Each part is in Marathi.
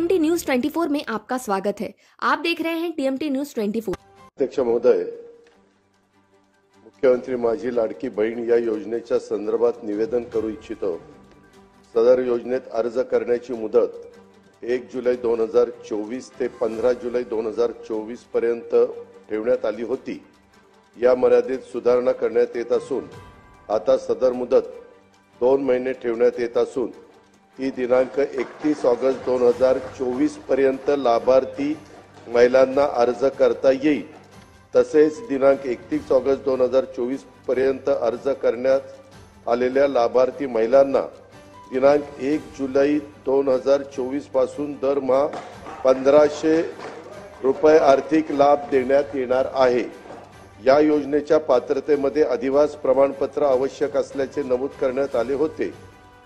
टीएमटी न्यूज 24 में आपका स्वागत है। आप देख रहे हैं टीएमटी न्यूज 24। अध्यक्ष महोदय, मुख्यमंत्री माझी लाडकी बहीण या योजनेच्या संदर्भात निवेदन करू इच्छितो। सदर योजनेत अर्ज करण्याची मुदत 1 जुलै 2024 ते 15 जुलै 2024 पर्यंत ठेवण्यात आली होती। या मर्यादेत सुधारणा करण्यात येत असून आता सदर मुदत 2 महिने ठेवण्यात येत असून ती दिनांक 31 ऑगस्ट 2024 पर्यंत लाभार्थी महिलांना अर्ज करता येईल। तसेच दिनांक 31 ऑगस्ट 2024 पर्यंत अर्ज करण्यात आलेल्या लाभार्थी महिलांना दिनांक 1 जुलै 2024 पासून दरमहा 1500 रुपये आर्थिक लाभ देण्यात येणार आहे। या योजनेच्या पात्रतेमध्ये अधिवास प्रमाणपत्र आवश्यक असल्याचे नमूद करण्यात आले होते।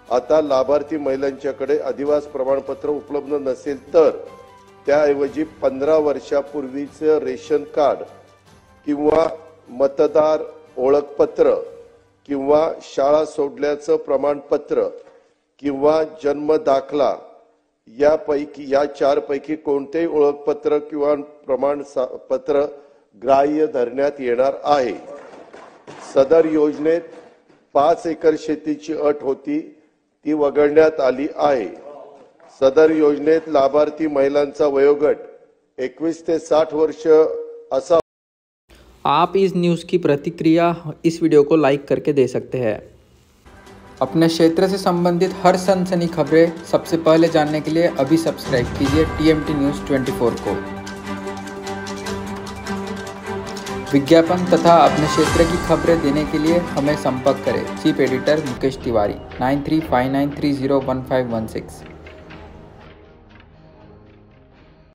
आता लाभार्थी महिलांच्याकडे अधिवास प्रमाणपत्र उपलब्ध नसेल तर त्याऐवजी 15 वर्षापूर्वीचे रेशन कार्ड किंवा मतदार ओळखपत्र किंवा शाळा सोडल्याचं प्रमाणपत्र किंवा जन्म दाखला या 4 पैकी कोणतेही ओळखपत्र किंवा प्रमाणपत्र ग्राह्य धरण्यात येणार आहे। सदर योजनेत 5 एकर शेतीची अट होती, ती वगळण्यात आली आहे। सदर योजनेत लाभार्थी महिलांचा वयोगट 21 ते 60 वर्ष असा। आप इस न्यूज़ की प्रतिक्रिया इस वीडियो को लाइक करके दे सकते हैं। अपने क्षेत्र से संबंधित हर सनसनी खबरें सबसे पहले जानने के लिए अभी सब्सक्राइब कीजिए टीएमटी न्यूज़ 24 को। विज्ञापन तथा अपने क्षेत्र की खबरें देने के लिए हमें संपर्क करें। Chief editor Mukesh Tiwari 9359301516।